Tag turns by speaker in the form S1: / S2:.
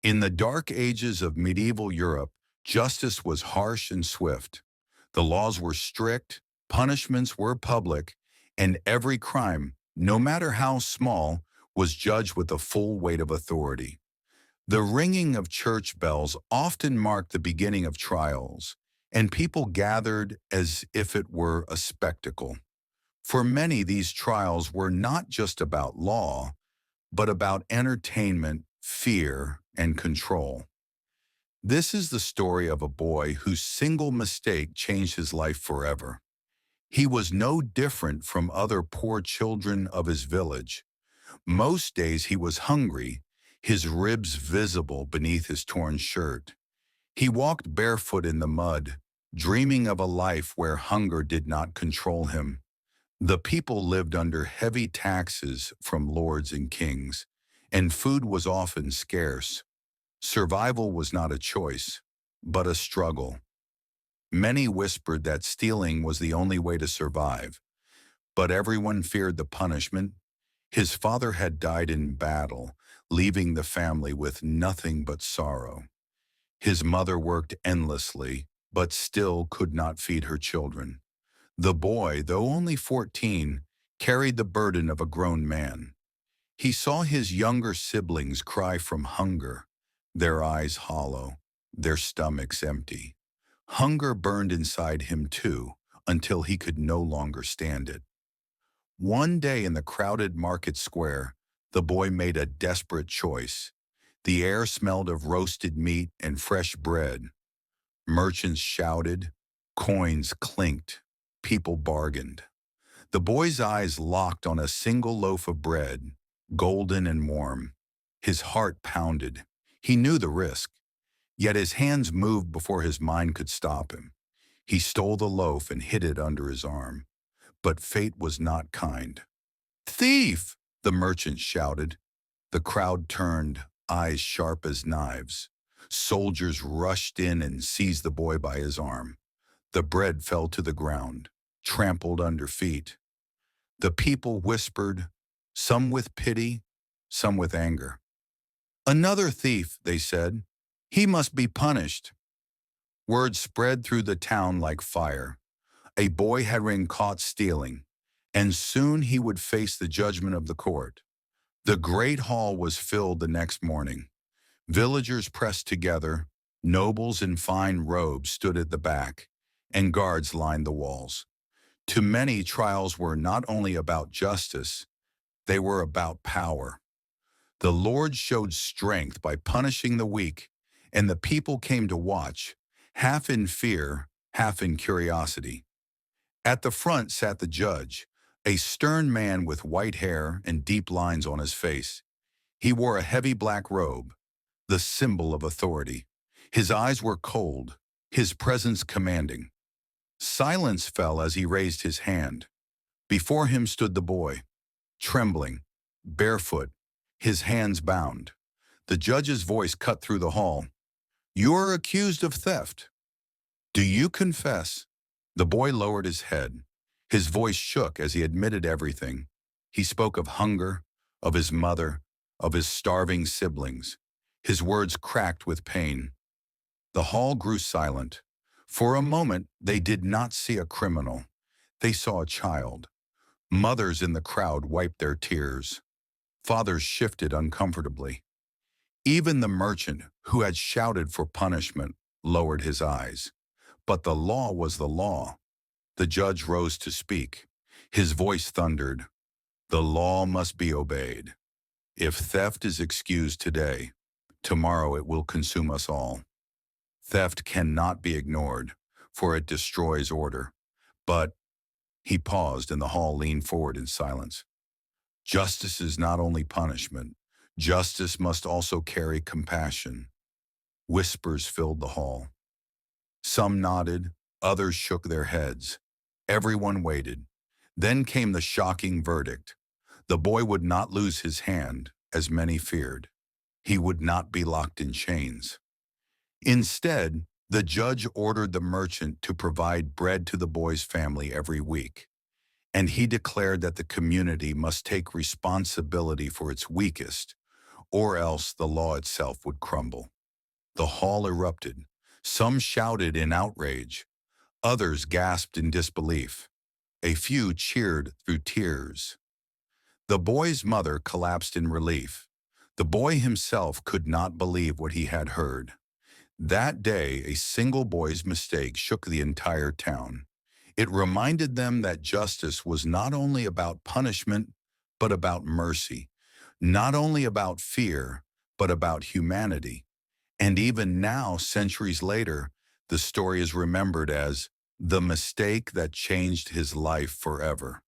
S1: In the dark ages of medieval Europe, justice was harsh and swift. The laws were strict, punishments were public, and every crime, no matter how small, was judged with the full weight of authority. The ringing of church bells often marked the beginning of trials, and people gathered as if it were a spectacle. For many, these trials were not just about law, but about entertainment, fear, and control. This is the story of a boy whose single mistake changed his life forever. He was no different from other poor children of his village. Most days he was hungry, his ribs visible beneath his torn shirt. He walked barefoot in the mud, dreaming of a life where hunger did not control him. The people lived under heavy taxes from lords and kings, and food was often scarce. Survival was not a choice, but a struggle. Many whispered that stealing was the only way to survive, but everyone feared the punishment. His father had died in battle, leaving the family with nothing but sorrow. His mother worked endlessly, but still could not feed her children. The boy, though only 14, carried the burden of a grown man. He saw his younger siblings cry from hunger, their eyes hollow, their stomachs empty. Hunger burned inside him too, until he could no longer stand it. One day in the crowded market square, the boy made a desperate choice. The air smelled of roasted meat and fresh bread. Merchants shouted, coins clinked, people bargained. The boy's eyes locked on a single loaf of bread, golden and warm. His heart pounded. He knew the risk, yet his hands moved before his mind could stop him. He stole the loaf and hid it under his arm. But fate was not kind. "Thief!" the merchant shouted. The crowd turned, eyes sharp as knives. Soldiers rushed in and seized the boy by his arm. The bread fell to the ground, trampled under feet. The people whispered, some with pity, some with anger. "Another thief," they said. "He must be punished." Word spread through the town like fire. A boy had been caught stealing, and soon he would face the judgment of the court. The great hall was filled the next morning. Villagers pressed together, nobles in fine robes stood at the back, and guards lined the walls. To many, trials were not only about justice, they were about power. The Lord showed strength by punishing the weak, and the people came to watch, half in fear, half in curiosity. At the front sat the judge, a stern man with white hair and deep lines on his face. He wore a heavy black robe, the symbol of authority. His eyes were cold, his presence commanding. Silence fell as he raised his hand. Before him stood the boy, trembling, barefoot, his hands bound. The judge's voice cut through the hall. "You are accused of theft. Do you confess?" The boy lowered his head. His voice shook as he admitted everything. He spoke of hunger, of his mother, of his starving siblings. His words cracked with pain. The hall grew silent. For a moment, they did not see a criminal. They saw a child. Mothers in the crowd wiped their tears. Fathers shifted uncomfortably. Even the merchant, who had shouted for punishment, lowered his eyes. But the law was the law. The judge rose to speak. His voice thundered, "The law must be obeyed. If theft is excused today, tomorrow it will consume us all. Theft cannot be ignored, for it destroys order. But," he paused and the hall leaned forward in silence, "justice is not only punishment. Justice must also carry compassion." Whispers filled the hall. Some nodded, others shook their heads. Everyone waited. Then came the shocking verdict. The boy would not lose his hand, as many feared. He would not be locked in chains. Instead, the judge ordered the merchant to provide bread to the boy's family every week, and he declared that the community must take responsibility for its weakest, or else the law itself would crumble. The hall erupted. Some shouted in outrage. Others gasped in disbelief. A few cheered through tears. The boy's mother collapsed in relief. The boy himself could not believe what he had heard. That day, a single boy's mistake shook the entire town. It reminded them that justice was not only about punishment, but about mercy, not only about fear, but about humanity. And even now, centuries later, the story is remembered as the mistake that changed his life forever.